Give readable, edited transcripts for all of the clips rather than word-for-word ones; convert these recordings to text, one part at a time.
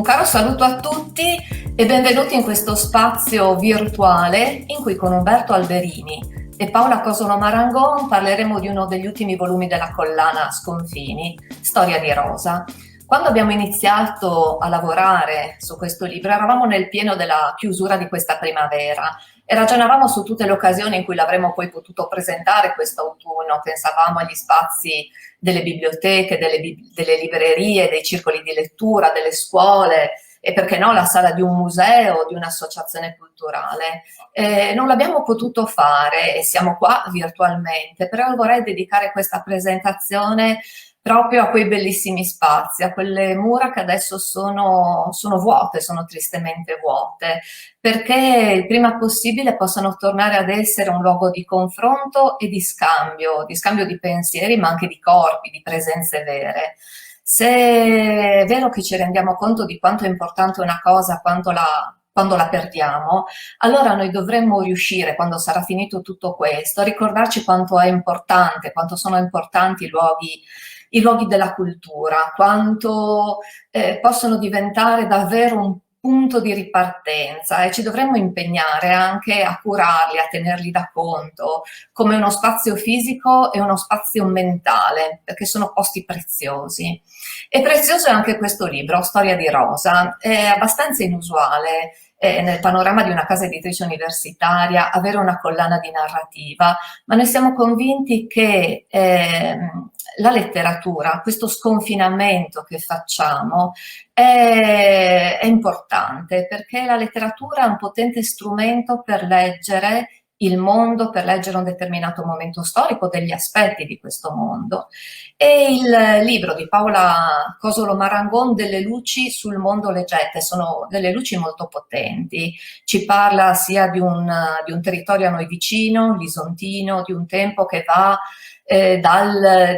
caro saluto a tutti e benvenuti in questo spazio virtuale in cui con Umberto Alberini e Paola Cosolo Marangon parleremo di uno degli ultimi volumi della collana Sconfini, Storia di Rosa. Quando abbiamo iniziato a lavorare su questo libro eravamo nel pieno della chiusura di questa primavera e ragionavamo su tutte le occasioni in cui l'avremmo poi potuto presentare quest'autunno. Pensavamo agli spazi delle biblioteche, delle librerie, dei circoli di lettura, delle scuole e perché no la sala di un museo, di un'associazione culturale. Non l'abbiamo potuto fare e siamo qua virtualmente, però vorrei dedicare questa presentazione proprio a quei bellissimi spazi, a quelle mura che adesso sono vuote, sono tristemente vuote, perché il prima possibile possano tornare ad essere un luogo di confronto e di scambio di pensieri, ma anche di corpi, di presenze vere. Se è vero che ci rendiamo conto di quanto è importante una cosa quando la perdiamo, allora noi dovremmo riuscire, quando sarà finito tutto questo, a ricordarci quanto è importante, quanto sono importanti i luoghi della cultura, quanto possono diventare davvero un punto di ripartenza e ci dovremmo impegnare anche a curarli, a tenerli da conto, come uno spazio fisico e uno spazio mentale, perché sono posti preziosi. E prezioso è anche questo libro, Storia di Rosa, è abbastanza inusuale nel panorama di una casa editrice universitaria avere una collana di narrativa, ma noi siamo convinti che la letteratura, questo sconfinamento che facciamo, è importante perché la letteratura è un potente strumento per leggere il mondo, per leggere un determinato momento storico, degli aspetti di questo mondo. E il libro di Paola Cosolo Marangon, Delle luci sul mondo leggete, sono delle luci molto potenti. Ci parla sia di un territorio a noi vicino, l'Isontino, di un tempo che va dalla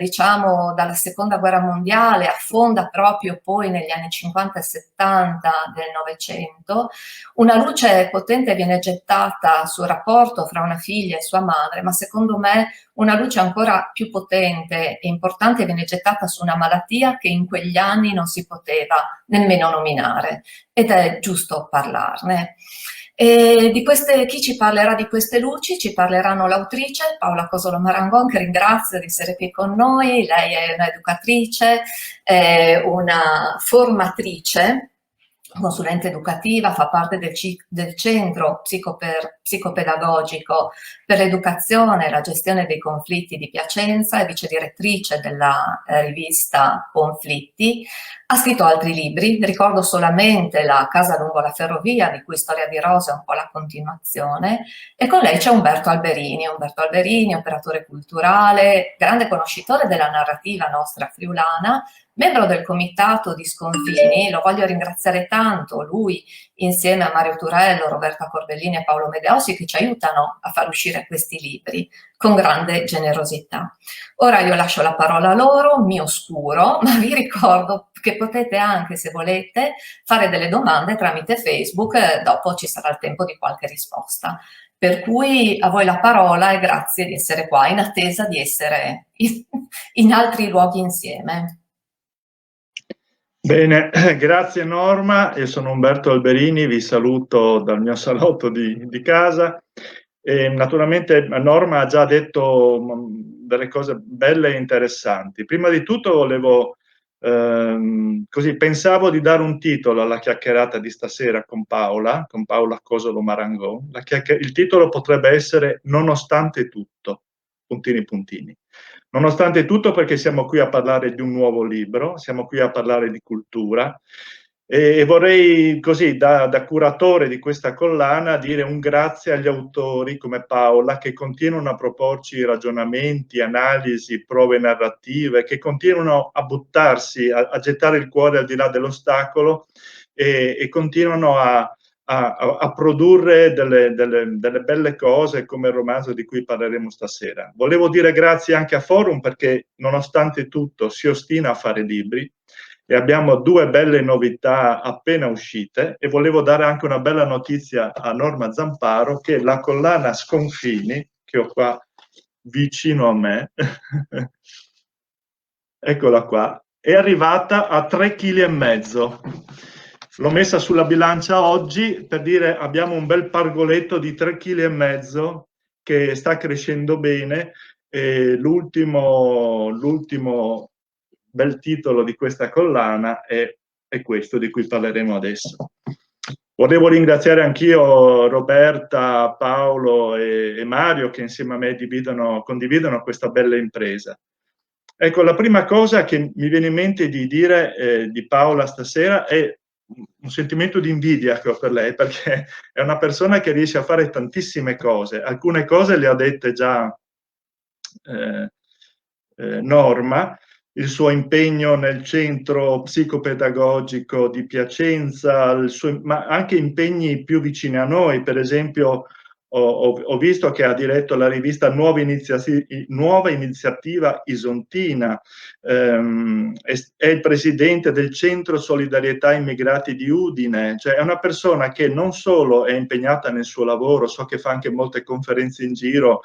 seconda guerra mondiale, affonda proprio poi negli anni 50 e 70 del Novecento. Una luce potente viene gettata sul rapporto fra una figlia e sua madre, ma secondo me una luce ancora più potente e importante viene gettata su una malattia che in quegli anni non si poteva nemmeno nominare, ed è giusto parlarne. E chi ci parlerà di queste luci? Ci parleranno l'autrice Paola Cosolo Marangon, che ringrazio di essere qui con noi. Lei è un'educatrice, è una formatrice, consulente educativa, fa parte del centro psicopedagogico per l'educazione e la gestione dei conflitti di Piacenza, è vice direttrice della rivista Conflitti. Ha scritto altri libri, ricordo solamente La casa lungo la ferrovia, di cui Storia di Rosa è un po' la continuazione, e con lei c'è Umberto Alberini, operatore culturale, grande conoscitore della narrativa nostra friulana, membro del comitato di Sconfini. Lo voglio ringraziare tanto, lui insieme a Mario Turello, Roberta Corbellini e Paolo Medeossi, che ci aiutano a far uscire questi libri con grande generosità. Ora io lascio la parola a loro, mi oscuro, ma vi ricordo che potete anche, se volete, fare delle domande tramite Facebook, dopo ci sarà il tempo di qualche risposta. Per cui a voi la parola e grazie di essere qua, in attesa di essere in altri luoghi insieme. Bene, grazie Norma, io sono Umberto Alberini, vi saluto dal mio salotto di casa. E naturalmente Norma ha già detto delle cose belle e interessanti. Prima di tutto volevo, pensavo di dare un titolo alla chiacchierata di stasera con Paola Cosolo Marangon. Il titolo potrebbe essere Nonostante tutto, puntini puntini. Nonostante tutto, perché siamo qui a parlare di un nuovo libro, siamo qui a parlare di cultura e vorrei così da curatore di questa collana dire un grazie agli autori come Paola, che continuano a proporci ragionamenti, analisi, prove narrative, che continuano a buttarsi, a gettare il cuore al di là dell'ostacolo e continuano a produrre delle belle cose come il romanzo di cui parleremo stasera. Volevo dire grazie anche a Forum, perché nonostante tutto si ostina a fare libri e abbiamo due belle novità appena uscite, e volevo dare anche una bella notizia a Norma Zamparo, che la collana Sconfini, che ho qua vicino a me, eccola qua, è arrivata a 3,5 kg. L'ho messa sulla bilancia oggi per dire abbiamo un bel pargoletto di 3,5 kg che sta crescendo bene. L'ultimo bel titolo di questa collana è questo di cui parleremo adesso. Volevo ringraziare anch'io Roberta, Paolo e Mario che insieme a me condividono questa bella impresa. Ecco, la prima cosa che mi viene in mente di dire di Paola stasera è un sentimento di invidia che ho per lei, perché è una persona che riesce a fare tantissime cose. Alcune cose le ha dette già Norma, il suo impegno nel centro psicopedagogico di Piacenza, ma anche impegni più vicini a noi. Per esempio ho visto che ha diretto la rivista Nuova Iniziativa Isontina, è il presidente del Centro Solidarietà Immigrati di Udine, cioè è una persona che non solo è impegnata nel suo lavoro, so che fa anche molte conferenze in giro.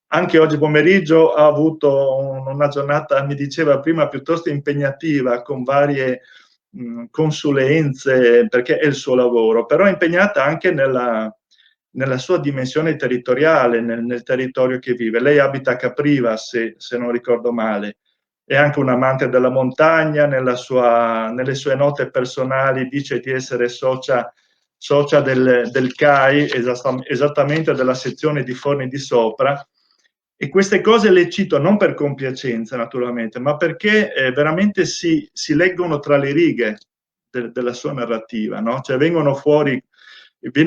Anche oggi pomeriggio ha avuto una giornata, mi diceva prima, piuttosto impegnativa, con varie consulenze, perché è il suo lavoro, però è impegnata anche nella sua dimensione territoriale, nel territorio che vive. Lei abita a Capriva, se non ricordo male, è anche un amante della montagna, nelle sue note personali dice di essere socia del CAI, esattamente della sezione di Forni di Sopra. E queste cose le cito non per compiacenza naturalmente, ma perché veramente si leggono tra le righe della sua narrativa, no? Cioè viene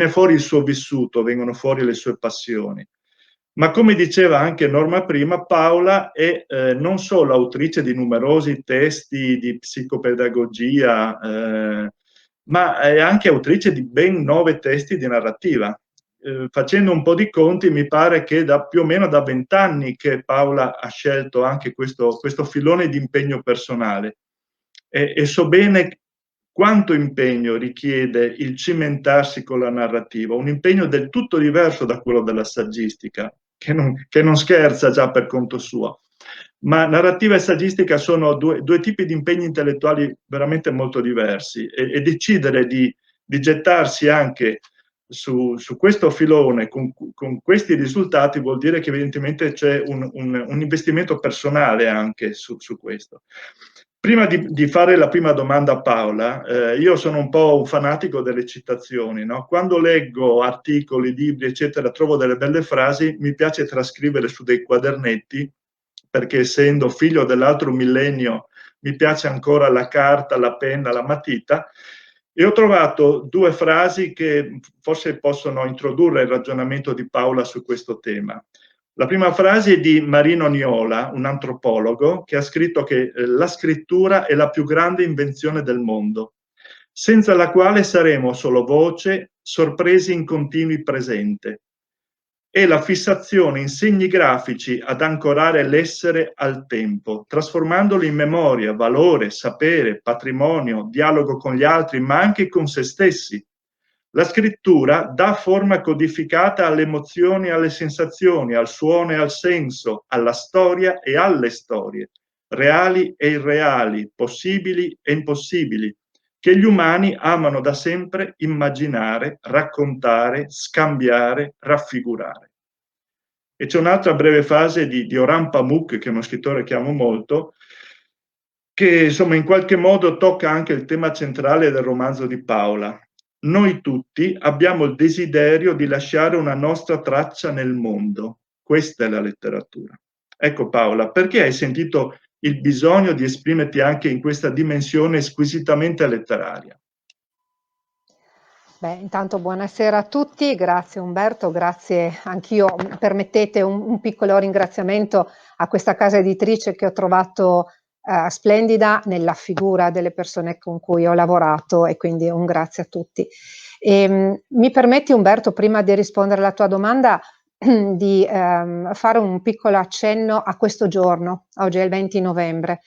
fuori il suo vissuto, vengono fuori le sue passioni. Ma come diceva anche Norma prima, Paola è non solo autrice di numerosi testi di psicopedagogia, ma è anche autrice di ben 9 testi di narrativa. Facendo un po' di conti, mi pare che più o meno da 20 anni che Paola ha scelto anche questo filone di impegno personale. E so bene quanto impegno richiede il cimentarsi con la narrativa, un impegno del tutto diverso da quello della saggistica, che non scherza già per conto suo. Ma narrativa e saggistica sono due tipi di impegni intellettuali veramente molto diversi, e decidere di gettarsi anche su questo filone con questi risultati vuol dire che evidentemente c'è un investimento personale anche su questo. Prima di fare la prima domanda a Paola, io sono un po' un fanatico delle citazioni, no? Quando leggo articoli, libri, eccetera, trovo delle belle frasi, mi piace trascrivere su dei quadernetti, perché essendo figlio dell'altro millennio mi piace ancora la carta, la penna, la matita, e ho trovato 2 frasi che forse possono introdurre il ragionamento di Paola su questo tema. La prima frase è di Marino Niola, un antropologo, che ha scritto che la scrittura è la più grande invenzione del mondo, senza la quale saremo solo voce, sorpresi in continui presente. È la fissazione in segni grafici ad ancorare l'essere al tempo, trasformandolo in memoria, valore, sapere, patrimonio, dialogo con gli altri, ma anche con se stessi. La scrittura dà forma codificata alle emozioni e alle sensazioni, al suono e al senso, alla storia e alle storie, reali e irreali, possibili e impossibili, che gli umani amano da sempre immaginare, raccontare, scambiare, raffigurare. E c'è un'altra breve frase di Orhan Pamuk, che è uno scrittore che amo molto, che insomma in qualche modo tocca anche il tema centrale del romanzo di Paola. Noi tutti abbiamo il desiderio di lasciare una nostra traccia nel mondo. Questa è la letteratura. Ecco Paola, perché hai sentito il bisogno di esprimerti anche in questa dimensione squisitamente letteraria? Beh, intanto buonasera a tutti, grazie Umberto, grazie anch'io, permettete un piccolo ringraziamento a questa casa editrice che ho trovato splendida nella figura delle persone con cui ho lavorato, e quindi un grazie a tutti. Mi permetti Umberto, prima di rispondere alla tua domanda, di fare un piccolo accenno a questo giorno. Oggi è il 20 novembre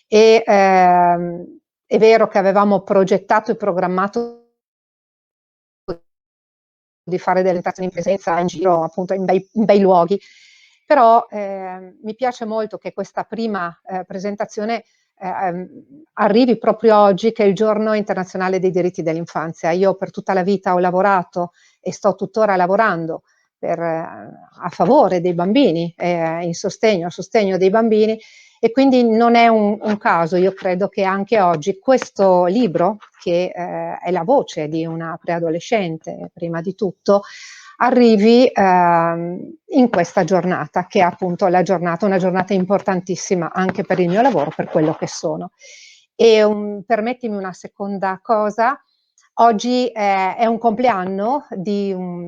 e è vero che avevamo progettato e programmato di fare delle presentazioni in presenza in giro, appunto in bei luoghi, però mi piace molto che questa prima presentazione arrivi proprio oggi, che è il Giorno Internazionale dei Diritti dell'Infanzia. Io per tutta la vita ho lavorato e sto tuttora lavorando a favore dei bambini, a sostegno dei bambini, e quindi non è un caso. Io credo che anche oggi questo libro, che è la voce di una preadolescente prima di tutto, arrivi in questa giornata, che è appunto una giornata importantissima anche per il mio lavoro, per quello che sono. E permettimi una seconda cosa. Oggi è un compleanno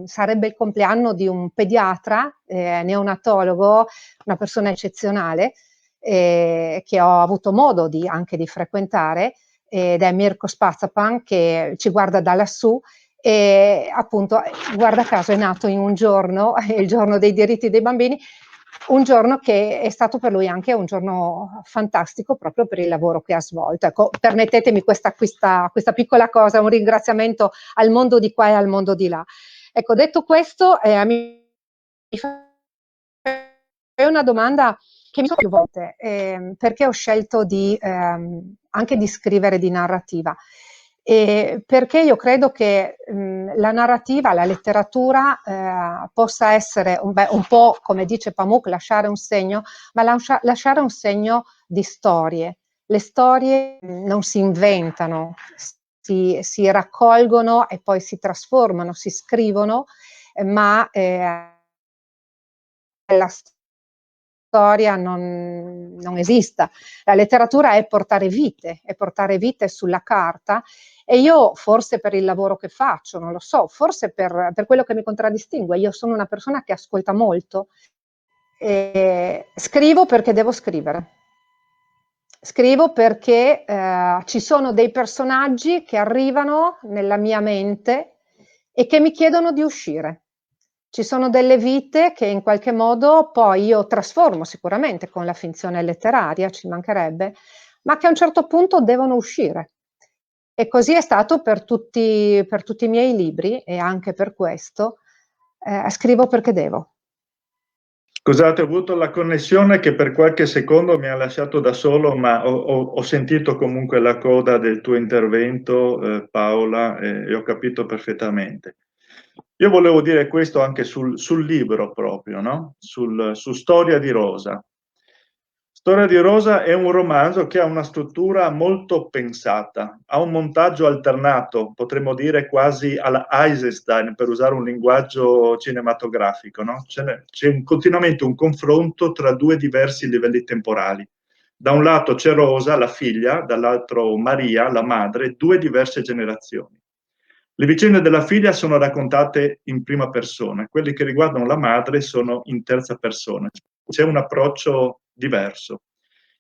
sarebbe il compleanno di un pediatra, neonatologo, una persona eccezionale, che ho avuto modo anche di frequentare, ed è Mirko Spazapan, che ci guarda da lassù. E appunto, guarda caso, è nato in un giorno, il giorno dei diritti dei bambini, un giorno che è stato per lui anche un giorno fantastico proprio per il lavoro che ha svolto. Ecco, permettetemi questa piccola cosa, un ringraziamento al mondo di qua e al mondo di là. Ecco, detto questo, mi fai una domanda che mi sono più volte, perché ho scelto anche di scrivere di narrativa. Perché io credo che la narrativa, la letteratura possa essere un po', come dice Pamuk, lasciare un segno, ma lasciare un segno di storie. Le storie non si inventano, si raccolgono e poi si trasformano, si scrivono, ma la storia non esista. La letteratura è portare vite sulla carta, e io, forse per il lavoro che faccio, non lo so, forse per quello che mi contraddistingue, io sono una persona che ascolta molto, scrivo perché devo scrivere. Scrivo perché ci sono dei personaggi che arrivano nella mia mente e che mi chiedono di uscire. Ci sono delle vite che in qualche modo poi io trasformo sicuramente con la finzione letteraria, ci mancherebbe, ma che a un certo punto devono uscire. E così è stato per tutti i miei libri, e anche per questo scrivo perché devo. Scusate, ho avuto la connessione che per qualche secondo mi ha lasciato da solo, ma ho sentito comunque la coda del tuo intervento, Paola, e ho capito perfettamente. Io volevo dire questo anche sul libro proprio, no? Su Storia di Rosa. Storia di Rosa è un romanzo che ha una struttura molto pensata, ha un montaggio alternato, potremmo dire quasi alla Eisenstein, per usare un linguaggio cinematografico, no? C'è continuamente un confronto tra due diversi livelli temporali. Da un lato c'è Rosa, la figlia, dall'altro Maria, la madre, due diverse generazioni. Le vicende della figlia sono raccontate in prima persona, quelle che riguardano la madre sono in terza persona. C'è un approccio diverso.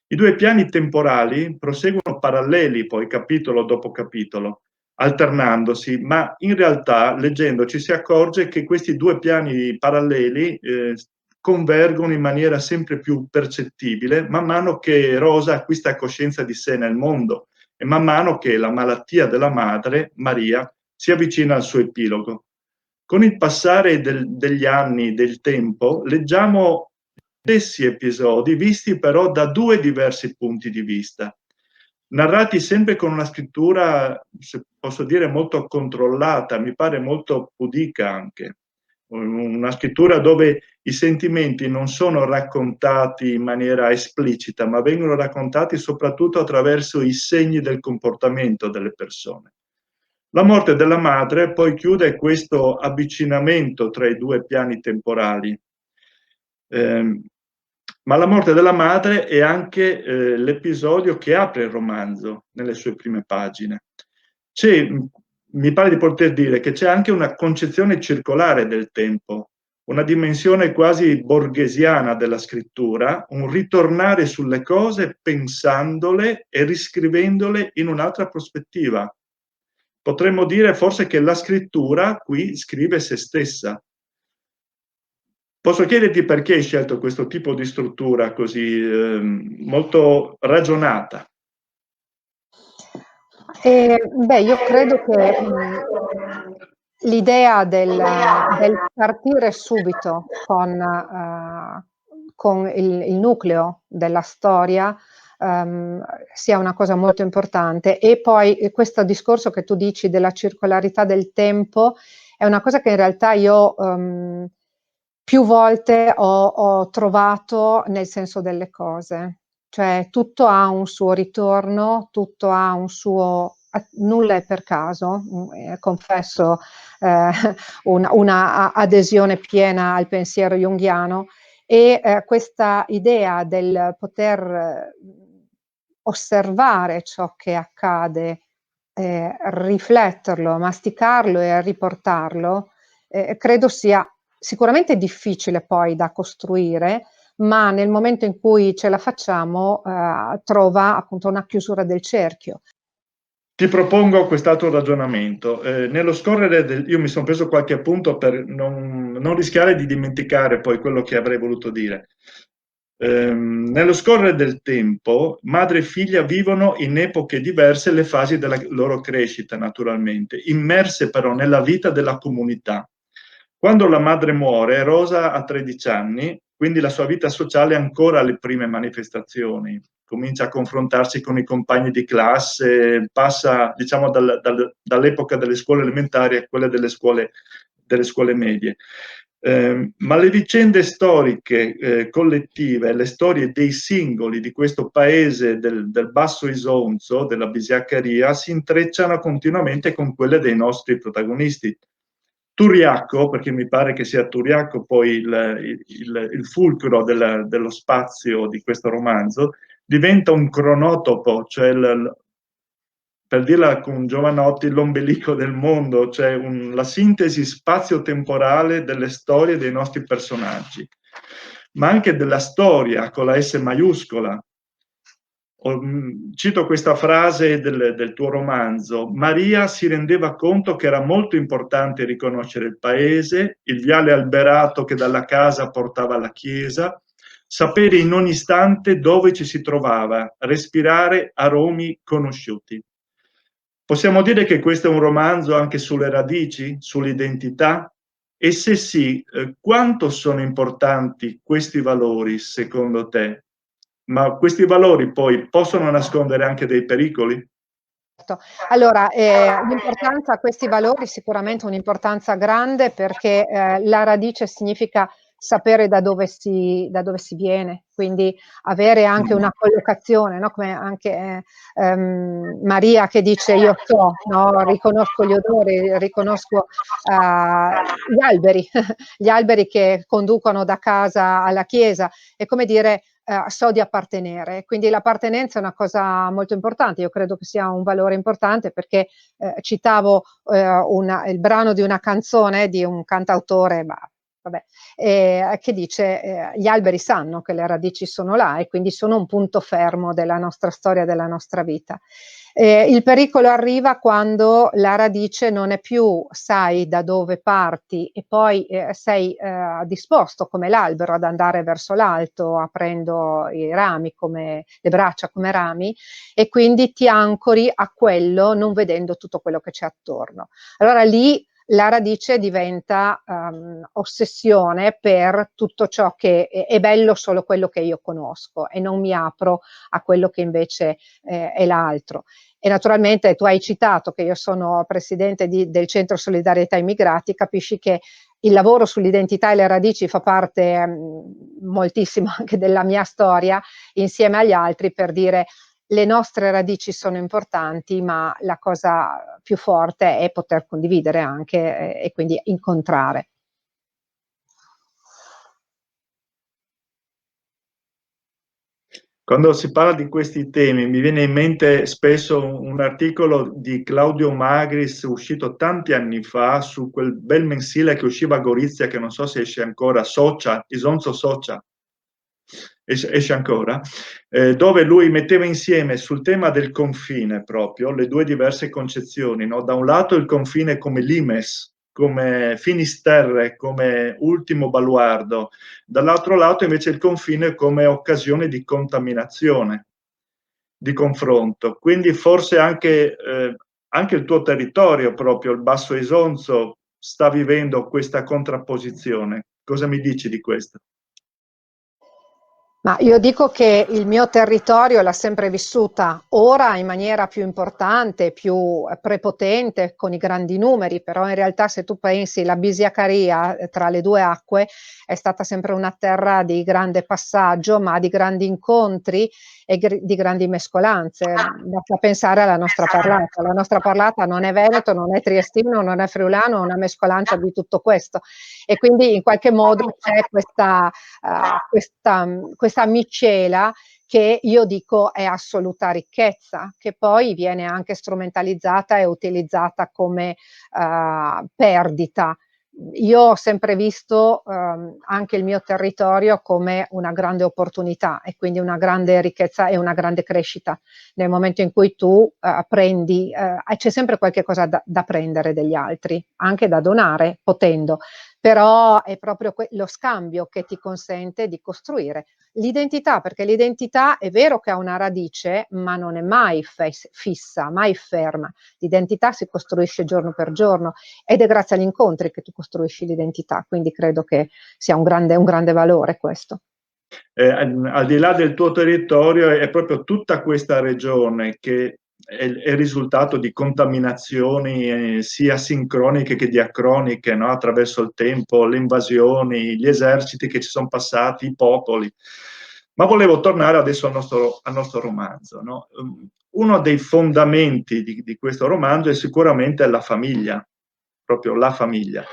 I due piani temporali proseguono paralleli poi capitolo dopo capitolo, alternandosi, ma in realtà leggendo ci si accorge che questi due piani paralleli convergono in maniera sempre più percettibile man mano che Rosa acquista coscienza di sé nel mondo e man mano che la malattia della madre, Maria, si avvicina al suo epilogo. Con il passare degli anni, del tempo, leggiamo stessi episodi visti però da due diversi punti di vista, narrati sempre con una scrittura, se posso dire, molto controllata, mi pare molto pudica anche, una scrittura dove i sentimenti non sono raccontati in maniera esplicita, ma vengono raccontati soprattutto attraverso i segni del comportamento delle persone. La morte della madre poi chiude questo avvicinamento tra i due piani temporali. Ma la morte della madre è anche l'episodio che apre il romanzo nelle sue prime pagine. Mi pare di poter dire che c'è anche una concezione circolare del tempo, una dimensione quasi borghesiana della scrittura, un ritornare sulle cose pensandole e riscrivendole in un'altra prospettiva. Potremmo dire forse che la scrittura qui scrive se stessa. Posso chiederti perché hai scelto questo tipo di struttura così molto ragionata? Io credo che l'idea del partire subito con il nucleo della storia sia una cosa molto importante. E poi questo discorso che tu dici della circolarità del tempo è una cosa che in realtà io più volte ho trovato nel senso delle cose, cioè tutto ha un suo ritorno, tutto ha un suo, nulla è per caso, confesso una adesione piena al pensiero junghiano, e questa idea del poter osservare ciò che accade, rifletterlo, masticarlo e riportarlo, credo sia sicuramente difficile poi da costruire, ma nel momento in cui ce la facciamo trova appunto una chiusura del cerchio. Ti propongo quest'altro ragionamento. Nello scorrere io mi sono preso qualche appunto per non rischiare di dimenticare poi quello che avrei voluto dire. Nello scorrere del tempo, madre e figlia vivono in epoche diverse le fasi della loro crescita, naturalmente, immerse però nella vita della comunità. Quando la madre muore, Rosa ha 13 anni, quindi la sua vita sociale è ancora alle prime manifestazioni. Comincia a confrontarsi con i compagni di classe, passa, diciamo, dall'epoca delle scuole elementari a quelle delle scuole medie. Ma le vicende storiche collettive, le storie dei singoli di questo paese del Basso Isonzo, della Bisiaccaria, si intrecciano continuamente con quelle dei nostri protagonisti. Turiacco, perché mi pare che sia Turiacco poi il fulcro dello spazio di questo romanzo, diventa un cronotopo, cioè per dirla con Giovanotti, l'ombelico del mondo, cioè la sintesi spazio-temporale delle storie dei nostri personaggi, ma anche della storia con la S maiuscola. Cito questa frase del tuo romanzo: Maria si rendeva conto che era molto importante riconoscere il paese, il viale alberato che dalla casa portava alla chiesa, sapere in ogni istante dove ci si trovava, respirare aromi conosciuti. Possiamo dire che questo è un romanzo anche sulle radici, sull'identità? E se sì, quanto sono importanti questi valori secondo te? Ma questi valori poi possono nascondere anche dei pericoli? Allora, l'importanza a questi valori sicuramente un'importanza grande, perché la radice significa sapere da dove si viene, quindi avere anche una collocazione, no? Come anche Maria che dice io so, no? Riconosco gli odori, riconosco gli alberi, gli alberi che conducono da casa alla chiesa, è come dire so di appartenere. Quindi l'appartenenza è una cosa molto importante, io credo che sia un valore importante, perché citavo il brano di una canzone di un cantautore, vabbè, che dice gli alberi sanno che le radici sono là e quindi sono un punto fermo della nostra storia, della nostra vita. Il pericolo arriva quando la radice non è più sai da dove parti e poi sei disposto come l'albero ad andare verso l'alto, aprendo i rami come le braccia come rami, e quindi ti ancori a quello non vedendo tutto quello che c'è attorno. Allora lì la radice diventa ossessione per tutto ciò che è bello, solo quello che io conosco, e non mi apro a quello che invece è l'altro. E naturalmente tu hai citato che io sono presidente del Centro Solidarietà Immigrati, capisci che il lavoro sull'identità e le radici fa parte moltissimo anche della mia storia, insieme agli altri, per dire le nostre radici sono importanti, ma la cosa più forte è poter condividere anche e quindi incontrare. Quando si parla di questi temi mi viene in mente spesso un articolo di Claudio Magris uscito tanti anni fa su quel bel mensile che usciva a Gorizia, che non so se esce ancora, Socia, Isonzo Socia, esce ancora, dove lui metteva insieme sul tema del confine proprio le due diverse concezioni, no? Da un lato il confine come limes, come Finisterre, come ultimo baluardo, dall'altro lato invece il confine come occasione di contaminazione, di confronto. Quindi forse anche il tuo territorio, proprio il Basso Isonzo, sta vivendo questa contrapposizione. Cosa mi dici di questo? Ma io dico che il mio territorio l'ha sempre vissuta, ora in maniera più importante, più prepotente, con i grandi numeri, però in realtà se tu pensi la Bisiacaria tra le due acque è stata sempre una terra di grande passaggio, ma di grandi incontri e di grandi mescolanze. Basta pensare alla nostra parlata. La nostra parlata non è veneto, non è triestino, non è friulano, è una mescolanza di tutto questo. E quindi in qualche modo c'è questa miscela che io dico è assoluta ricchezza, che poi viene anche strumentalizzata e utilizzata come perdita. Io ho sempre visto anche il mio territorio come una grande opportunità e quindi una grande ricchezza e una grande crescita. Nel momento in cui tu prendi, c'è sempre qualche cosa da prendere degli altri, anche da donare, potendo, però è proprio lo scambio che ti consente di costruire l'identità, perché l'identità è vero che ha una radice, ma non è mai fissa, mai ferma. L'identità si costruisce giorno per giorno ed è grazie agli incontri che tu costruisci l'identità, quindi credo che sia un grande valore questo. Al di là del tuo territorio, è proprio tutta questa regione che è il risultato di contaminazioni sia sincroniche che diacroniche, no? Attraverso il tempo, le invasioni, gli eserciti che ci sono passati, i popoli. Ma volevo tornare adesso al nostro romanzo, no? Uno dei fondamenti di questo romanzo è sicuramente la famiglia, proprio la famiglia.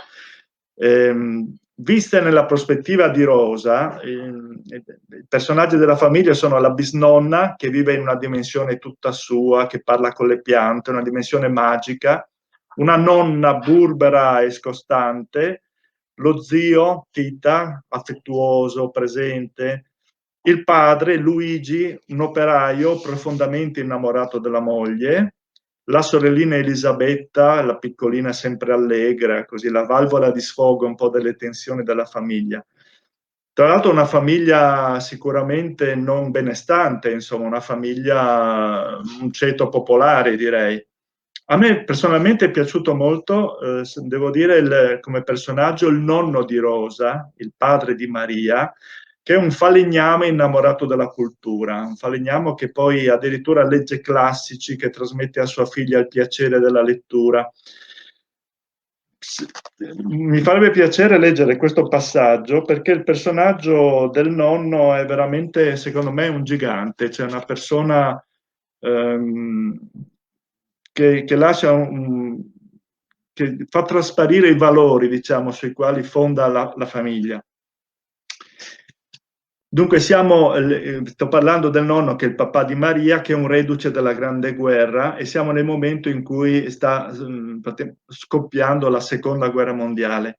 Viste nella prospettiva di Rosa, i personaggi della famiglia sono la bisnonna, che vive in una dimensione tutta sua, che parla con le piante, una dimensione magica, una nonna burbera e scostante, lo zio Tita, affettuoso, presente, il padre Luigi, un operaio profondamente innamorato della moglie, la sorellina Elisabetta, la piccolina sempre allegra, così la valvola di sfogo un po' delle tensioni della famiglia. Tra l'altro una famiglia sicuramente non benestante, insomma una famiglia, un ceto popolare direi. A me personalmente è piaciuto molto, devo dire, come personaggio il nonno di Rosa, il padre di Maria, che è un falegname innamorato della cultura, un falegname che poi addirittura legge classici, che trasmette a sua figlia il piacere della lettura. Mi farebbe piacere leggere questo passaggio perché il personaggio del nonno è veramente, secondo me, un gigante, cioè una persona che lascia che fa trasparire i valori, diciamo, sui quali fonda la famiglia. Dunque sto parlando del nonno che è il papà di Maria, che è un reduce della Grande Guerra, e siamo nel momento in cui sta scoppiando la Seconda Guerra Mondiale.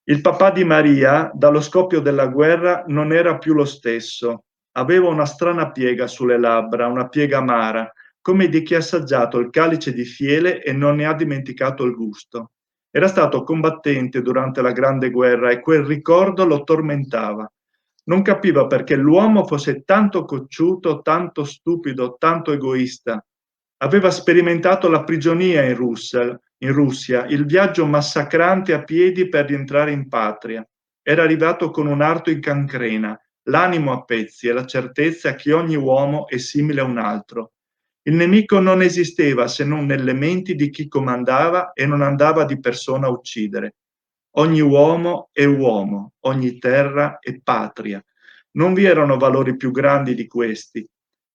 Il papà di Maria, dallo scoppio della guerra, non era più lo stesso. Aveva una strana piega sulle labbra, una piega amara, come di chi ha assaggiato il calice di fiele e non ne ha dimenticato il gusto. Era stato combattente durante la Grande Guerra e quel ricordo lo tormentava. Non capiva perché l'uomo fosse tanto cocciuto, tanto stupido, tanto egoista. Aveva sperimentato la prigionia in Russia, il viaggio massacrante a piedi per rientrare in patria. Era arrivato con un arto in cancrena, l'animo a pezzi e la certezza che ogni uomo è simile a un altro. Il nemico non esisteva se non nelle menti di chi comandava e non andava di persona a uccidere. Ogni uomo è uomo, ogni terra è patria. Non vi erano valori più grandi di questi.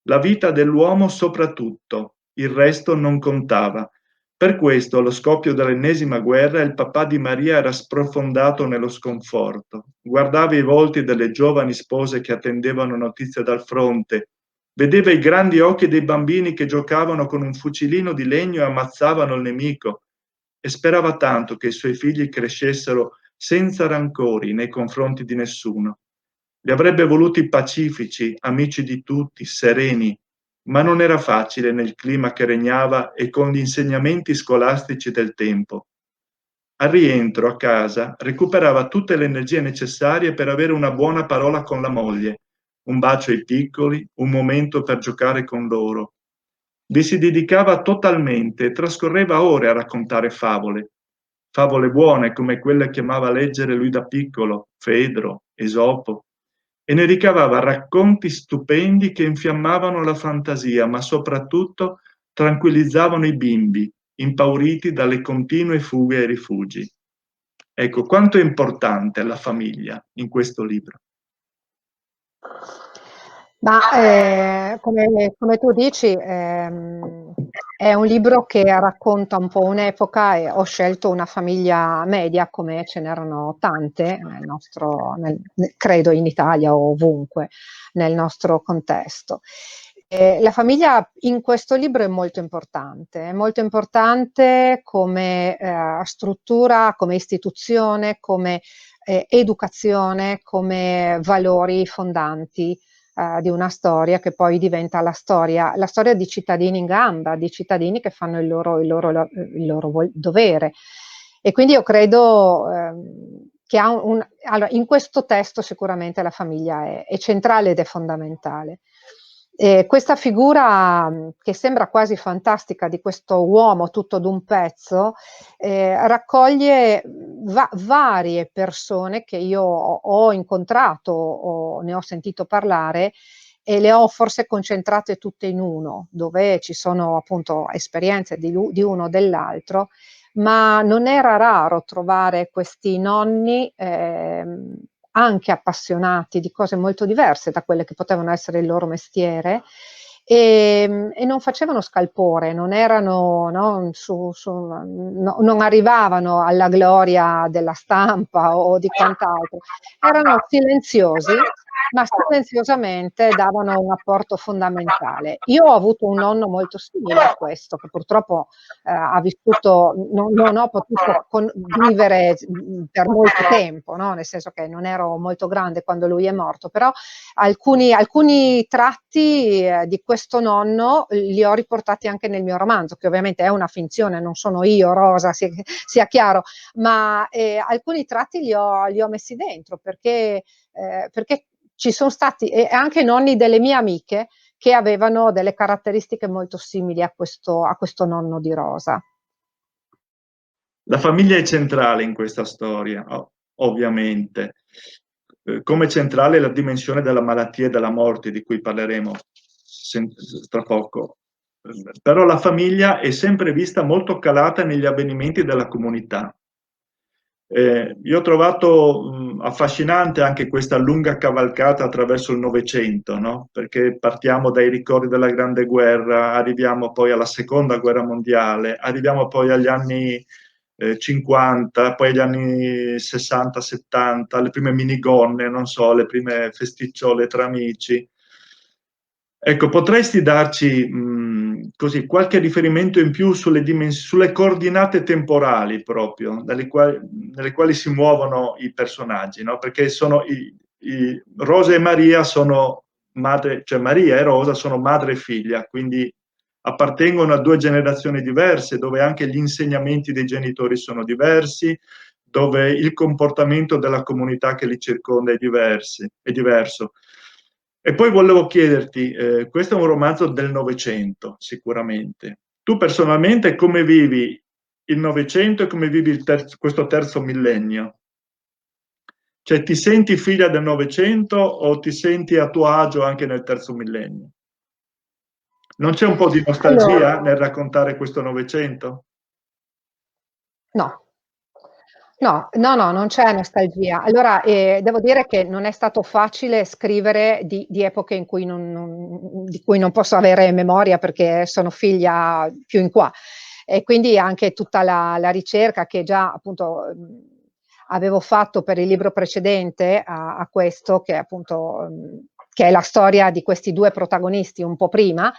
La vita dell'uomo soprattutto, il resto non contava. Per questo, allo scoppio dell'ennesima guerra, il papà di Maria era sprofondato nello sconforto. Guardava i volti delle giovani spose che attendevano notizie dal fronte, vedeva i grandi occhi dei bambini che giocavano con un fucilino di legno e ammazzavano il nemico, e sperava tanto che i suoi figli crescessero senza rancori nei confronti di nessuno. Li avrebbe voluti pacifici, amici di tutti, sereni, ma non era facile nel clima che regnava e con gli insegnamenti scolastici del tempo. Al rientro a casa recuperava tutte le energie necessarie per avere una buona parola con la moglie, un bacio ai piccoli, un momento per giocare con loro. Vi si dedicava totalmente e trascorreva ore a raccontare favole buone come quelle che amava leggere lui da piccolo, Fedro, Esopo. e ne ricavava racconti stupendi che infiammavano la fantasia, ma soprattutto tranquillizzavano i bimbi, impauriti dalle continue fughe ai rifugi. Ecco, quanto è importante la famiglia in questo libro? Ma come tu dici, è un libro che racconta un po' un'epoca e ho scelto una famiglia media come ce n'erano tante credo in Italia o ovunque nel nostro contesto. La famiglia in questo libro è molto importante come struttura, come istituzione, come educazione, come valori fondanti di una storia che poi diventa la storia di cittadini in gamba, di cittadini che fanno il loro dovere. E quindi io credo che allora, in questo testo sicuramente la famiglia è centrale ed è fondamentale. Questa figura che sembra quasi fantastica di questo uomo tutto d'un pezzo raccoglie varie persone che io ho incontrato o ne ho sentito parlare e le ho forse concentrate tutte in uno, dove ci sono appunto esperienze di uno o dell'altro, ma non era raro trovare questi nonni anche appassionati di cose molto diverse da quelle che potevano essere il loro mestiere e non facevano scalpore, non erano, no, non arrivavano alla gloria della stampa o di quant'altro, erano silenziosi, ma silenziosamente davano un apporto fondamentale. Io ho avuto un nonno molto simile a questo, che purtroppo ha vissuto, non ho potuto vivere per molto tempo, no? Nel senso che non ero molto grande quando lui è morto, però alcuni tratti di questo nonno li ho riportati anche nel mio romanzo, che ovviamente è una finzione, non sono io, Rosa, sia chiaro, ma alcuni tratti li ho messi dentro perché ci sono stati anche nonni delle mie amiche che avevano delle caratteristiche molto simili a questo nonno di Rosa. La famiglia è centrale in questa storia, ovviamente. Come centrale la dimensione della malattia e della morte, di cui parleremo tra poco. Però la famiglia è sempre vista molto calata negli avvenimenti della comunità. Io ho trovato affascinante anche questa lunga cavalcata attraverso il Novecento, no? Perché partiamo dai ricordi della Grande Guerra, arriviamo poi alla Seconda Guerra Mondiale, arriviamo poi agli anni 50, poi agli anni 60-70, le prime minigonne, non so, le prime festicciole tra amici. Ecco, potresti darci così qualche riferimento in più sulle coordinate temporali proprio, nelle quali si muovono i personaggi, no? Perché Rosa e Maria sono madre, cioè Maria e Rosa sono madre e figlia, quindi appartengono a due generazioni diverse, dove anche gli insegnamenti dei genitori sono diversi, dove il comportamento della comunità che li circonda è diverso. E poi volevo chiederti, questo è un romanzo del Novecento, sicuramente. Tu personalmente come vivi il Novecento e come vivi questo terzo millennio? Cioè ti senti figlia del Novecento o ti senti a tuo agio anche nel terzo millennio? Non c'è un po' di nostalgia nel raccontare questo Novecento? No. No, non c'è nostalgia. Allora, devo dire che non è stato facile scrivere di epoche in cui di cui non posso avere memoria perché sono figlia più in qua. E quindi anche tutta la ricerca che già appunto avevo fatto per il libro precedente a questo, che appunto che è la storia di questi due protagonisti un po' prima,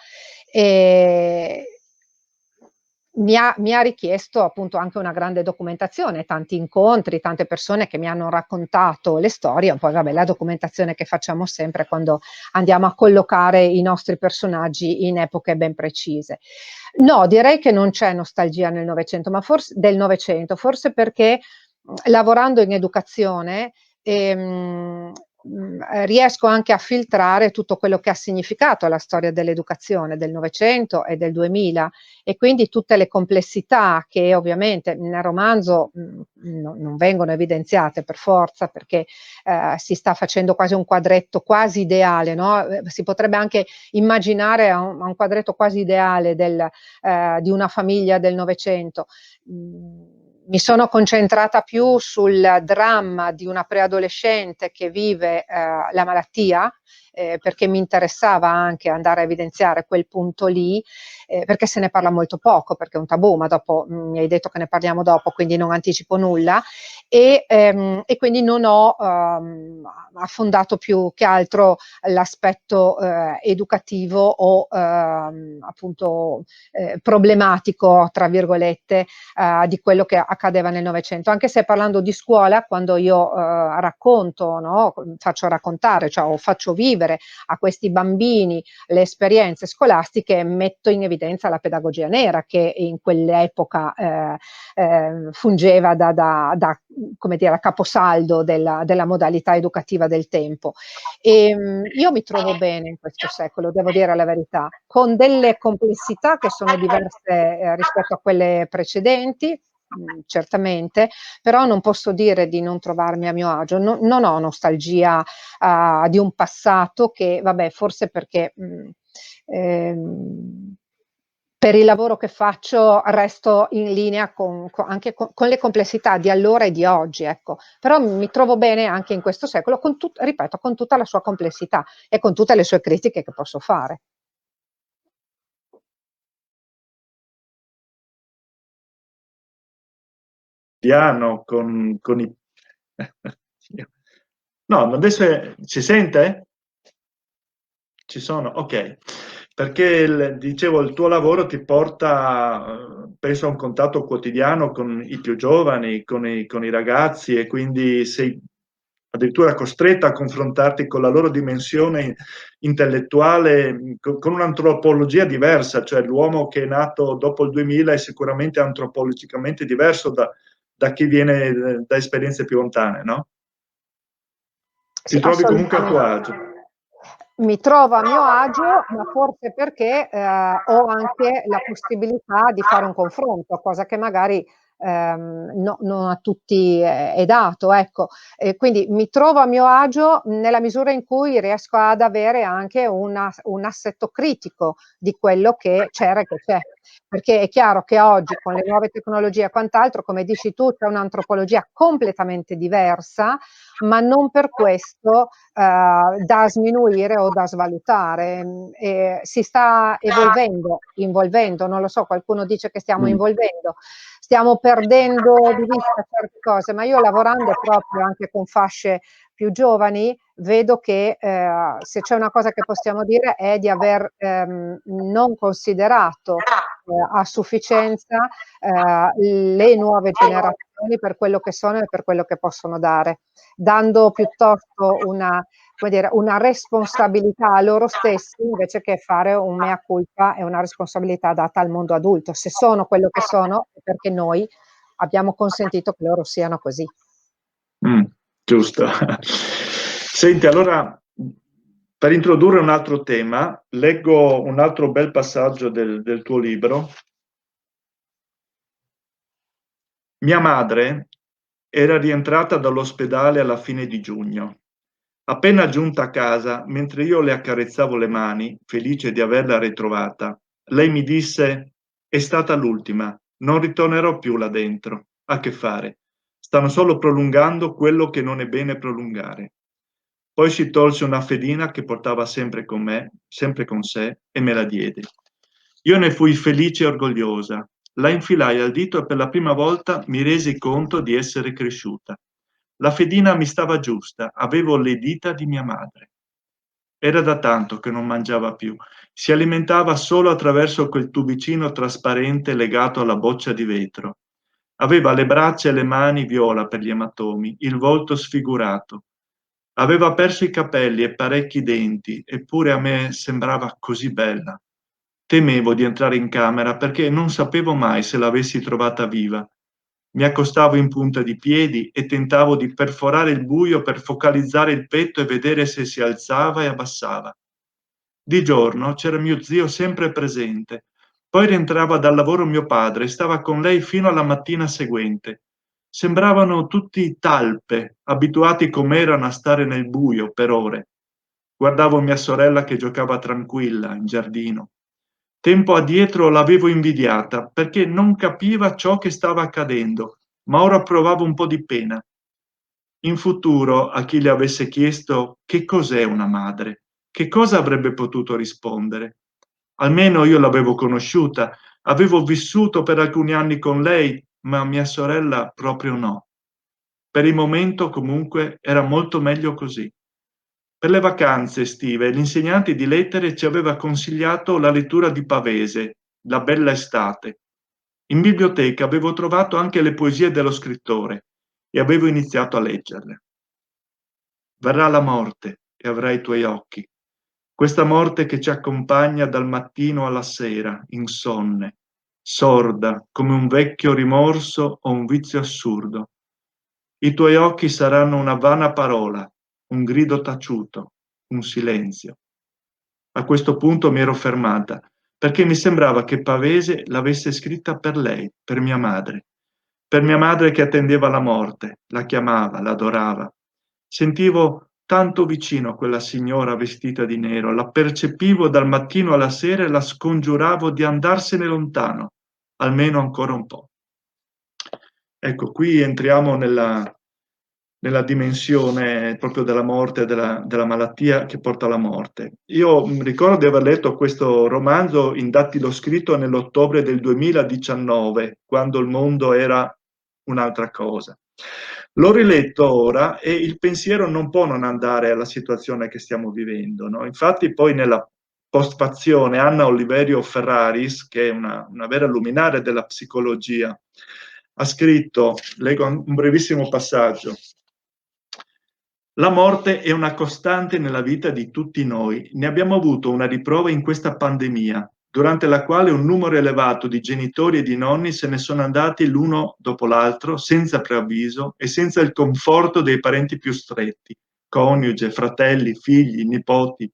mi ha richiesto appunto anche una grande documentazione, tanti incontri, tante persone che mi hanno raccontato le storie, poi vabbè la documentazione che facciamo sempre quando andiamo a collocare i nostri personaggi in epoche ben precise. No, direi che non c'è nostalgia nel Novecento, ma del Novecento, forse perché lavorando in educazione riesco anche a filtrare tutto quello che ha significato la storia dell'educazione del Novecento e del 2000, e quindi tutte le complessità che ovviamente nel romanzo non vengono evidenziate per forza, perché si sta facendo quasi un quadretto quasi ideale, no? Si potrebbe anche immaginare a un quadretto quasi ideale di una famiglia del Novecento. Mi sono concentrata più sul dramma di una preadolescente che vive la malattia, perché mi interessava anche andare a evidenziare quel punto lì, perché se ne parla molto poco, perché è un tabù, ma dopo mi hai detto che ne parliamo dopo, quindi non anticipo nulla, e quindi non ho affondato più che altro l'aspetto educativo o appunto problematico, tra virgolette, di quello che accadeva nel Novecento, anche se parlando di scuola, quando io racconto, no, faccio raccontare, cioè o faccio vivere a questi bambini le esperienze scolastiche, metto in evidenza la pedagogia nera, che in quell'epoca fungeva da come dire, caposaldo della modalità educativa del tempo. E io mi trovo bene in questo secolo, devo dire la verità, con delle complessità che sono diverse rispetto a quelle precedenti, certamente, però non posso dire di non trovarmi a mio agio. Non ho nostalgia di un passato che, vabbè, forse perché per il lavoro che faccio resto in linea anche con le complessità di allora e di oggi, ecco. Però mi trovo bene anche in questo secolo, ripeto, con tutta la sua complessità e con tutte le sue critiche che posso fare. Piano con i... No, ma adesso si sente? Ci sono? Ok. Perché dicevo, il tuo lavoro ti porta, penso, a un contatto quotidiano con i più giovani, con i ragazzi, e quindi sei addirittura costretta a confrontarti con la loro dimensione intellettuale, con un'antropologia diversa, cioè l'uomo che è nato dopo il 2000 è sicuramente antropologicamente diverso da chi viene da esperienze più lontane, no? Ti Sì, trovi comunque a tuo assolutamente. agio. Mi trovo a mio agio, ma forse perché ho anche la possibilità di fare un confronto, cosa che magari non a tutti è dato, ecco. E quindi mi trovo a mio agio nella misura in cui riesco ad avere anche un assetto critico di quello che c'era e che c'è. Perché è chiaro che oggi con le nuove tecnologie e quant'altro, come dici tu, c'è un'antropologia completamente diversa, ma non per questo da sminuire o da svalutare. Si sta involvendo, non lo so, qualcuno dice che stiamo involvendo, stiamo perdendo di vista certe cose, ma io lavorando proprio anche con fasce più giovani vedo che se c'è una cosa che possiamo dire è di aver non considerato a sufficienza le nuove generazioni per quello che sono e per quello che possono dare, dando piuttosto una responsabilità a loro stessi invece che fare un mea culpa e una responsabilità data al mondo adulto. Se sono quello che sono è perché noi abbiamo consentito che loro siano così. Giusto. Senti, allora, per introdurre un altro tema, leggo un altro bel passaggio del tuo libro. Mia madre era rientrata dall'ospedale alla fine di giugno. Appena giunta a casa, mentre io le accarezzavo le mani, felice di averla ritrovata, lei mi disse: «È stata l'ultima, non ritornerò più là dentro. A che fare? Stanno solo prolungando quello che non è bene prolungare». Poi si tolse una fedina che portava sempre con me, sempre con sé, e me la diede. Io ne fui felice e orgogliosa. La infilai al dito e per la prima volta mi resi conto di essere cresciuta. La fedina mi stava giusta, avevo le dita di mia madre. Era da tanto che non mangiava più, si alimentava solo attraverso quel tubicino trasparente legato alla boccia di vetro. Aveva le braccia e le mani viola per gli ematomi, il volto sfigurato. Aveva perso i capelli e parecchi denti, eppure a me sembrava così bella. Temevo di entrare in camera perché non sapevo mai se l'avessi trovata viva. Mi accostavo in punta di piedi e tentavo di perforare il buio per focalizzare il petto e vedere se si alzava e abbassava. Di giorno c'era mio zio sempre presente. Poi rientrava dal lavoro mio padre e stava con lei fino alla mattina seguente. Sembravano tutti talpe, abituati com'erano a stare nel buio per ore. Guardavo mia sorella che giocava tranquilla in giardino. Tempo addietro l'avevo invidiata perché non capiva ciò che stava accadendo, ma ora provavo un po' di pena. In futuro, a chi le avesse chiesto che cos'è una madre, che cosa avrebbe potuto rispondere? Almeno io l'avevo conosciuta, avevo vissuto per alcuni anni con lei, ma mia sorella proprio no. Per il momento, comunque, era molto meglio così. Per le vacanze estive, l'insegnante di lettere ci aveva consigliato la lettura di Pavese, La bella estate. In biblioteca avevo trovato anche le poesie dello scrittore e avevo iniziato a leggerle. Verrà la morte e avrai i tuoi occhi. Questa morte che ci accompagna dal mattino alla sera, insonne, sorda come un vecchio rimorso o un vizio assurdo. I tuoi occhi saranno una vana parola, un grido taciuto, un silenzio. A questo punto mi ero fermata, perché mi sembrava che Pavese l'avesse scritta per lei, per mia madre che attendeva la morte, la chiamava, l'adorava. Sentivo tanto vicino a quella signora vestita di nero, la percepivo dal mattino alla sera e la scongiuravo di andarsene lontano, almeno ancora un po'. Ecco, qui entriamo nella dimensione proprio della morte, della malattia che porta alla morte. Io ricordo di aver letto questo romanzo in dattiloscritto nell'ottobre del 2019, quando il mondo era un'altra cosa. L'ho riletto ora e il pensiero non può non andare alla situazione che stiamo vivendo, no? Infatti poi nella postfazione Anna Oliverio Ferraris, che è una vera luminaria della psicologia, ha scritto, leggo un brevissimo passaggio: la morte è una costante nella vita di tutti noi. Ne abbiamo avuto una riprova in questa pandemia, durante la quale un numero elevato di genitori e di nonni se ne sono andati l'uno dopo l'altro, senza preavviso e senza il conforto dei parenti più stretti, coniuge, fratelli, figli, nipoti.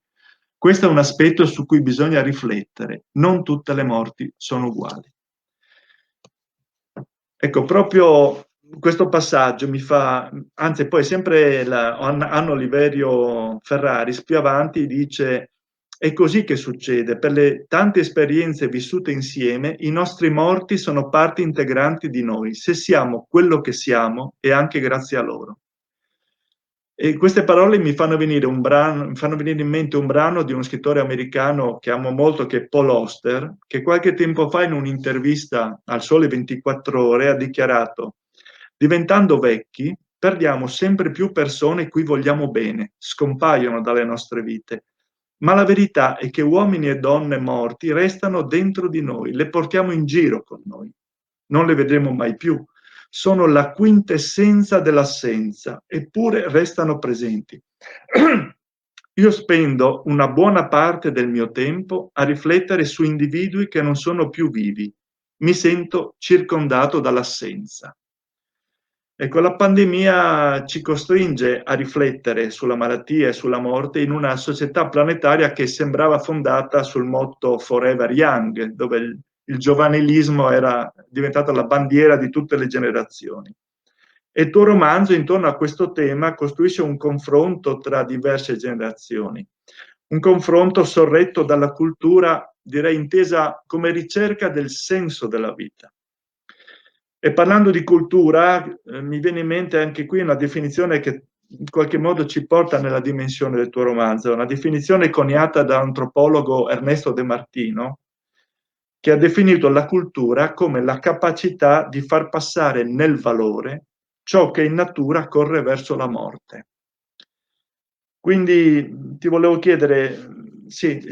Questo è un aspetto su cui bisogna riflettere. Non tutte le morti sono uguali. Ecco, proprio questo passaggio mi fa, anzi poi sempre Anna Oliverio Ferraris più avanti dice: è così che succede, per le tante esperienze vissute insieme, i nostri morti sono parti integranti di noi, se siamo quello che siamo è anche grazie a loro. E queste parole mi fanno venire in mente un brano di uno scrittore americano che amo molto, che è Paul Auster, che qualche tempo fa in un'intervista al Sole 24 Ore ha dichiarato: diventando vecchi perdiamo sempre più persone cui vogliamo bene, scompaiono dalle nostre vite, ma la verità è che uomini e donne morti restano dentro di noi, le portiamo in giro con noi, non le vedremo mai più. Sono la quintessenza dell'assenza, eppure restano presenti. Io spendo una buona parte del mio tempo a riflettere su individui che non sono più vivi. Mi sento circondato dall'assenza. Ecco, la pandemia ci costringe a riflettere sulla malattia e sulla morte in una società planetaria che sembrava fondata sul motto Forever Young, dove il giovanilismo era diventato la bandiera di tutte le generazioni. E il tuo romanzo intorno a questo tema costruisce un confronto tra diverse generazioni, un confronto sorretto dalla cultura, direi intesa come ricerca del senso della vita. E parlando di cultura, mi viene in mente anche qui una definizione che in qualche modo ci porta nella dimensione del tuo romanzo, una definizione coniata dall'antropologo Ernesto De Martino, che ha definito la cultura come la capacità di far passare nel valore ciò che in natura corre verso la morte. Quindi ti volevo chiedere, sì,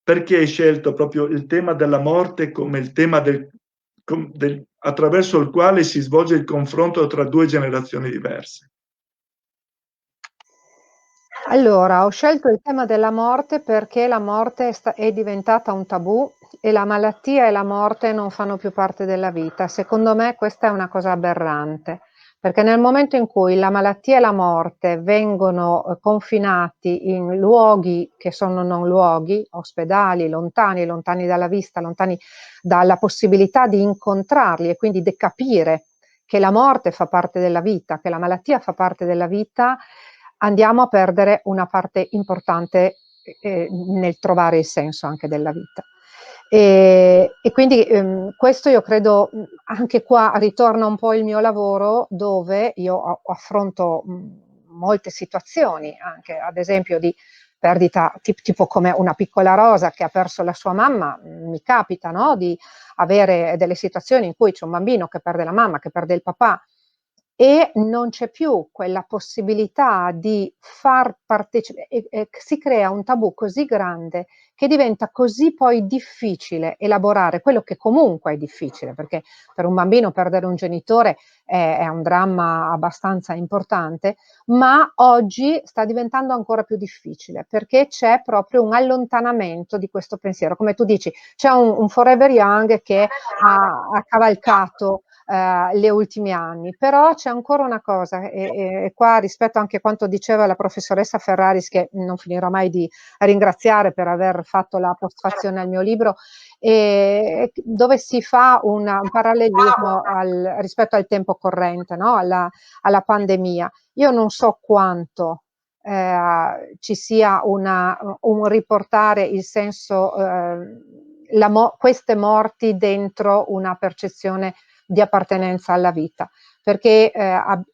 perché hai scelto proprio il tema della morte come il tema attraverso il quale si svolge il confronto tra due generazioni diverse? Allora, ho scelto il tema della morte perché la morte è diventata un tabù la malattia e la morte non fanno più parte della vita. Secondo me questa è una cosa aberrante, perché nel momento in cui la malattia e la morte vengono confinati in luoghi che sono non luoghi, ospedali, lontani, lontani dalla vista, lontani dalla possibilità di incontrarli e quindi di capire che la morte fa parte della vita, che la malattia fa parte della vita, andiamo a perdere una parte importante nel trovare il senso anche della vita. E quindi questo io credo, anche qua ritorna un po' il mio lavoro, dove io affronto molte situazioni, anche ad esempio di perdita, tipo come una piccola Rosa che ha perso la sua mamma. Mi capita, no, di avere delle situazioni in cui c'è un bambino che perde la mamma, che perde il papà, e non c'è più quella possibilità di far partecipare, si crea un tabù così grande che diventa così poi difficile elaborare quello che comunque è difficile, perché per un bambino perdere un genitore è un dramma abbastanza importante, ma oggi sta diventando ancora più difficile perché c'è proprio un allontanamento di questo pensiero. Come tu dici, c'è un Forever Young che ha cavalcato gli ultimi anni, però c'è ancora una cosa, e qua rispetto anche a quanto diceva la professoressa Ferraris, che non finirò mai di ringraziare per aver fatto la postfazione al mio libro, dove si fa un parallelismo rispetto al tempo corrente, no? alla pandemia. Io non so quanto ci sia un riportare il senso, queste morti dentro una percezione di appartenenza alla vita, perché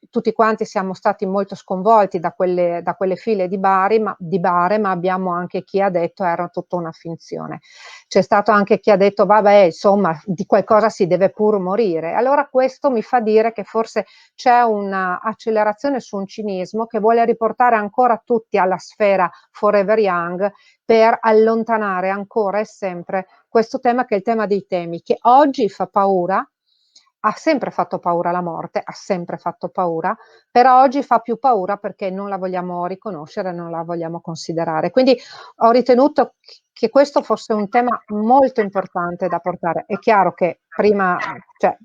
tutti quanti siamo stati molto sconvolti da quelle file di bare, ma abbiamo anche chi ha detto era tutta una finzione. C'è stato anche chi ha detto vabbè, insomma, di qualcosa si deve pur morire. Allora questo mi fa dire che forse c'è un'accelerazione su un cinismo che vuole riportare ancora tutti alla sfera Forever Young, per allontanare ancora e sempre questo tema, che è il tema dei temi, che oggi fa paura. Ha sempre fatto paura la morte, ha sempre fatto paura, però oggi fa più paura perché non la vogliamo riconoscere, non la vogliamo considerare. Quindi ho ritenuto che questo fosse un tema molto importante da portare. È chiaro che prima, cioè,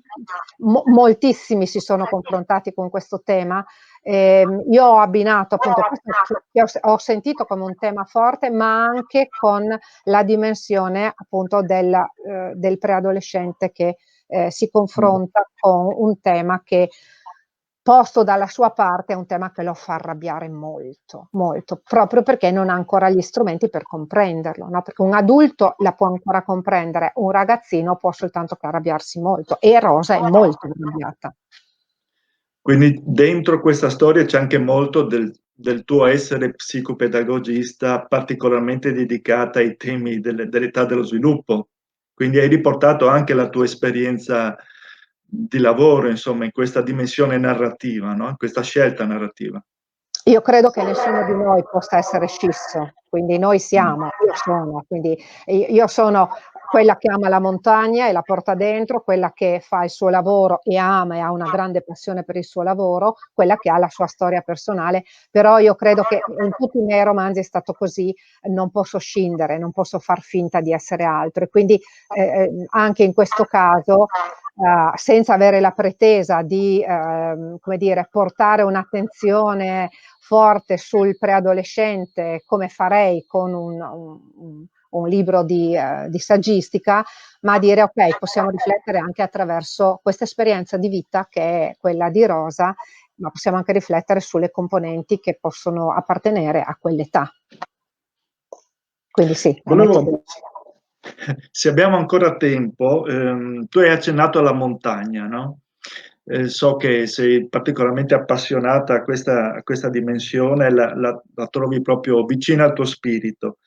moltissimi si sono confrontati con questo tema. Io ho abbinato appunto questo che ho sentito come un tema forte, ma anche con la dimensione appunto del preadolescente che si confronta con un tema che, posto dalla sua parte, è un tema che lo fa arrabbiare molto, molto, proprio perché non ha ancora gli strumenti per comprenderlo, no? Perché un adulto la può ancora comprendere, un ragazzino può soltanto che arrabbiarsi molto, e Rosa è molto arrabbiata. Quindi dentro questa storia c'è anche molto del tuo essere psicopedagogista, particolarmente dedicata ai temi dell'età dello sviluppo. Quindi hai riportato anche la tua esperienza di lavoro, insomma, in questa dimensione narrativa, no? In questa scelta narrativa. Io credo che nessuno di noi possa essere scisso, quindi noi siamo, quindi io sono quella che ama la montagna e la porta dentro, quella che fa il suo lavoro e ama e ha una grande passione per il suo lavoro, quella che ha la sua storia personale, però io credo che in tutti i miei romanzi è stato così, non posso scindere, non posso far finta di essere altro, e quindi anche in questo caso, senza avere la pretesa di come dire, portare un'attenzione forte sul preadolescente, come farei con un libro di saggistica, ma dire ok, possiamo riflettere anche attraverso questa esperienza di vita che è quella di Rosa, ma possiamo anche riflettere sulle componenti che possono appartenere a quell'età. Quindi sì. Se abbiamo ancora tempo, tu hai accennato alla montagna, no? So che sei particolarmente appassionata a questa dimensione, la trovi proprio vicina al tuo spirito.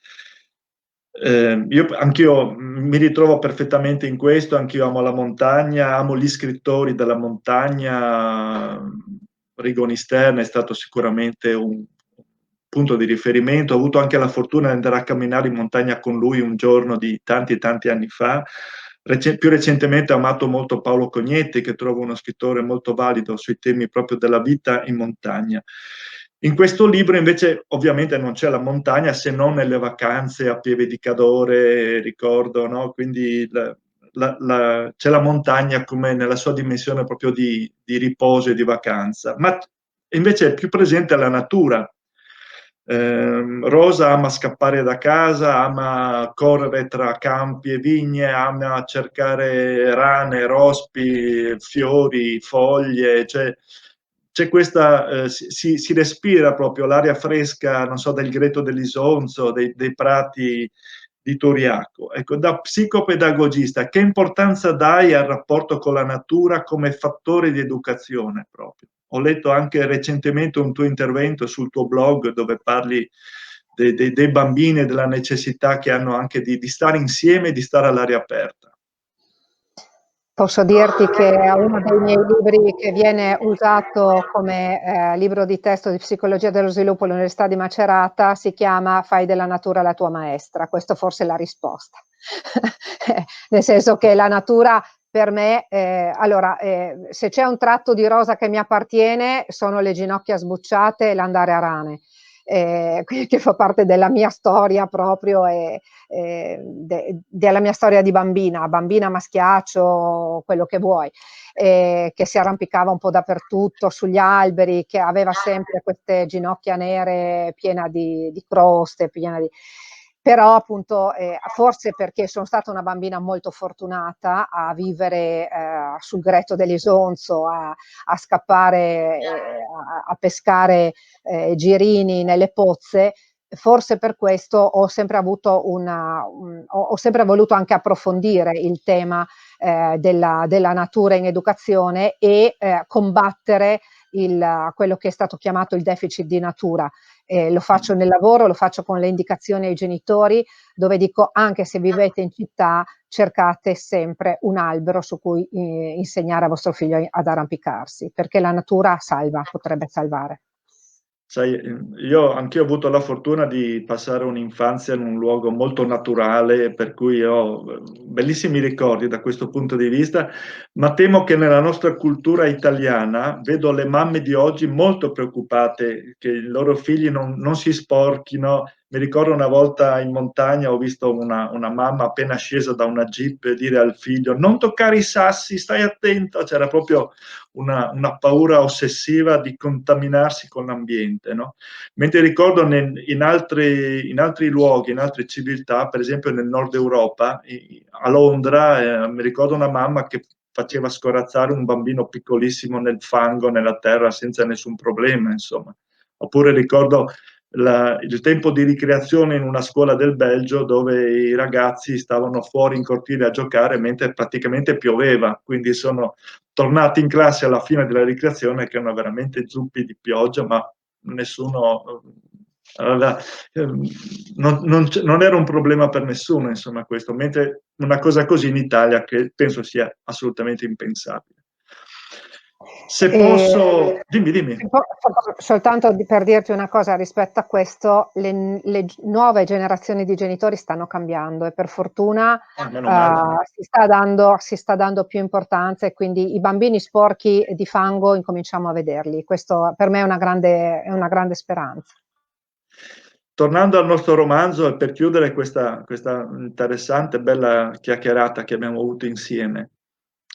Anch'io mi ritrovo perfettamente in questo, anch'io amo la montagna, amo gli scrittori della montagna. Rigoni Stern è stato sicuramente un punto di riferimento. Ho avuto anche la fortuna di andare a camminare in montagna con lui un giorno di tanti e tanti anni fa. Più recentemente ho amato molto Paolo Cognetti, che trovo uno scrittore molto valido sui temi proprio della vita in montagna. In questo libro invece ovviamente non c'è la montagna se non nelle vacanze a Pieve di Cadore, ricordo, no? Quindi c'è la montagna come nella sua dimensione proprio di riposo e di vacanza, ma invece è più presente la natura. Rosa ama scappare da casa, ama correre tra campi e vigne, ama cercare rane, rospi, fiori, foglie, cioè c'è questa, si respira proprio l'aria fresca, non so, del Greto dell'Isonzo, dei prati di Toriaco. Ecco, da psicopedagogista, che importanza dai al rapporto con la natura come fattore di educazione proprio? Ho letto anche recentemente un tuo intervento sul tuo blog dove parli dei bambini e della necessità che hanno anche di stare insieme e di stare all'aria aperta. Posso dirti che è uno dei miei libri che viene usato come libro di testo di psicologia dello sviluppo all'Università di Macerata, si chiama Fai della natura la tua maestra. Questo forse è la risposta. Nel senso che la natura per me, se c'è un tratto di Rosa che mi appartiene sono le ginocchia sbucciate e l'andare a rane. Che fa parte della mia storia proprio e della mia storia di bambina maschiaccio, quello che vuoi, che si arrampicava un po' dappertutto sugli alberi, che aveva sempre queste ginocchia nere piena di croste, però appunto forse perché sono stata una bambina molto fortunata a vivere sul Greto dell'Isonzo, a scappare, a pescare girini nelle pozze, forse per questo ho sempre avuto ho sempre voluto anche approfondire il tema della natura in educazione e combattere quello che è stato chiamato il deficit di natura. Lo faccio nel lavoro, lo faccio con le indicazioni ai genitori, dove dico anche se vivete in città cercate sempre un albero su cui insegnare a vostro figlio ad arrampicarsi, perché la natura salva, potrebbe salvare. Sai, anch'io ho avuto la fortuna di passare un'infanzia in un luogo molto naturale, per cui ho bellissimi ricordi da questo punto di vista, ma temo che nella nostra cultura italiana vedo le mamme di oggi molto preoccupate che i loro figli non si sporchino. Mi ricordo una volta in montagna ho visto una mamma appena scesa da una jeep dire al figlio non toccare i sassi, stai attento, c'era proprio una paura ossessiva di contaminarsi con l'ambiente, no? Mentre ricordo in altri luoghi, in altre civiltà, per esempio nel nord Europa, a Londra, mi ricordo una mamma che faceva scorazzare un bambino piccolissimo nel fango, nella terra, senza nessun problema, insomma. Oppure ricordo il tempo di ricreazione in una scuola del Belgio dove i ragazzi stavano fuori in cortile a giocare mentre praticamente pioveva, quindi sono tornati in classe alla fine della ricreazione che erano veramente zuppi di pioggia, ma nessuno non era un problema per nessuno, insomma, questo, mentre una cosa così in Italia che penso sia assolutamente impensabile. Se posso, dimmi. Soltanto per dirti una cosa rispetto a questo, le nuove generazioni di genitori stanno cambiando e per fortuna si sta dando più importanza e quindi i bambini sporchi di fango incominciamo a vederli. Questo per me è una grande speranza. Tornando al nostro romanzo e per chiudere questa interessante, bella chiacchierata che abbiamo avuto insieme,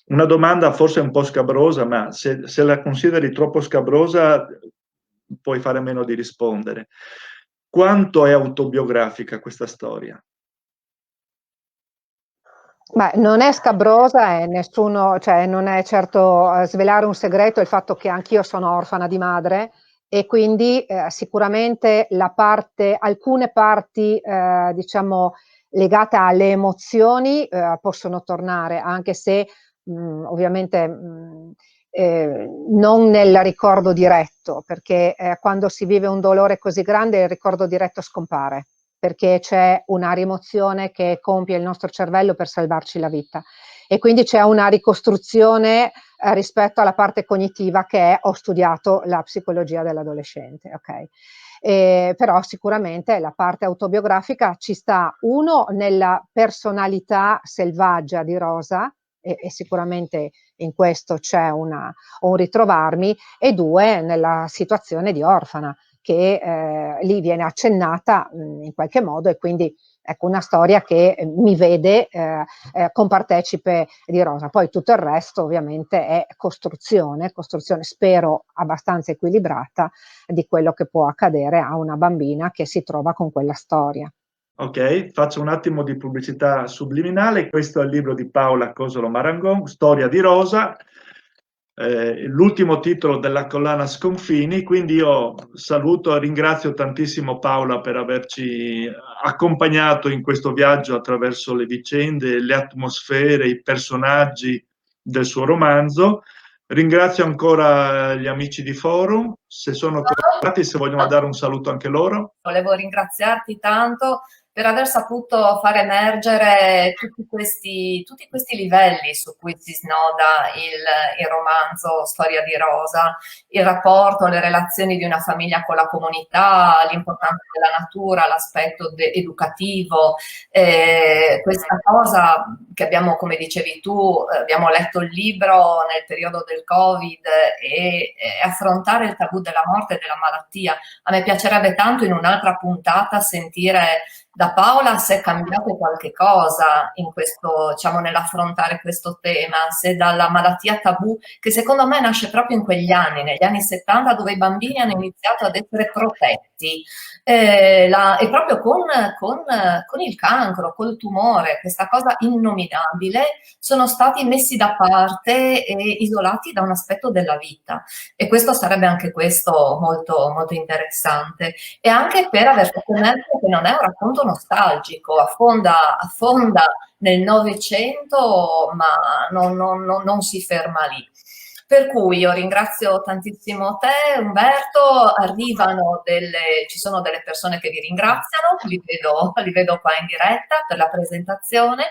una domanda forse un po' scabrosa, ma se la consideri troppo scabrosa puoi fare a meno di rispondere. Quanto è autobiografica questa storia? Beh, non è scabrosa e non è certo svelare un segreto il fatto che anch'io sono orfana di madre e quindi sicuramente alcune parti diciamo legate alle emozioni possono tornare, anche se ovviamente non nel ricordo diretto, perché quando si vive un dolore così grande il ricordo diretto scompare, perché c'è una rimozione che compie il nostro cervello per salvarci la vita. E quindi c'è una ricostruzione rispetto alla parte cognitiva che è, ho studiato la psicologia dell'adolescente, ok? Però sicuramente la parte autobiografica ci sta, uno, nella personalità selvaggia di Rosa, e sicuramente in questo c'è un ritrovarmi, e due, nella situazione di orfana, che lì viene accennata in qualche modo, e quindi ecco una storia che mi vede compartecipe di Rosa. Poi tutto il resto ovviamente è costruzione spero abbastanza equilibrata di quello che può accadere a una bambina che si trova con quella storia. Ok, faccio un attimo di pubblicità subliminale. Questo è il libro di Paola Cosolo Marangon, Storia di Rosa, l'ultimo titolo della collana Sconfini. Quindi io saluto e ringrazio tantissimo Paola per averci accompagnato in questo viaggio attraverso le vicende, le atmosfere, i personaggi del suo romanzo. Ringrazio ancora gli amici di Forum, se sono collegati, se vogliono dare un saluto anche loro. Volevo ringraziarti tanto per aver saputo far emergere tutti questi livelli su cui si snoda il romanzo Storia di Rosa, il rapporto, le relazioni di una famiglia con la comunità, l'importanza della natura, l'aspetto educativo, questa cosa che abbiamo, come dicevi tu, abbiamo letto il libro nel periodo del Covid, e affrontare il tabù della morte e della malattia. A me piacerebbe tanto in un'altra puntata sentire da Paola se è cambiato qualche cosa in questo, diciamo, nell'affrontare questo tema, se dalla malattia tabù, che secondo me nasce proprio in quegli anni, negli anni 70, dove i bambini hanno iniziato ad essere protetti, e proprio con il cancro, col tumore, questa cosa innominabile, sono stati messi da parte e isolati da un aspetto della vita. E questo sarebbe anche questo molto, molto interessante. E anche per aver fatto emergere che non è un racconto nostalgico, affonda nel Novecento, ma non si ferma lì. Per cui io ringrazio tantissimo te, Umberto. Ci sono delle persone che vi ringraziano, li vedo qua in diretta per la presentazione,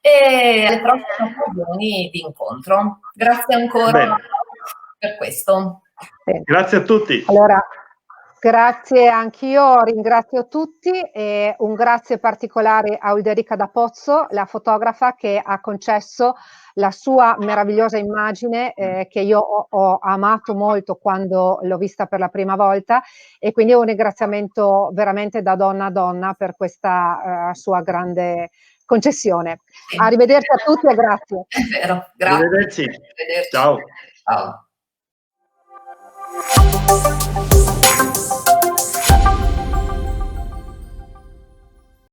e alle prossime occasioni di incontro. Grazie ancora per questo. Grazie a tutti. Allora, grazie anch'io, ringrazio tutti, e un grazie particolare a Ulderica da Pozzo, la fotografa, che ha concesso la sua meravigliosa immagine che io ho amato molto quando l'ho vista per la prima volta, e quindi un ringraziamento veramente da donna a donna per questa sua grande concessione. Arrivederci a tutti e grazie. È vero, grazie. Arrivederci. Arrivederci. Ciao. Ciao.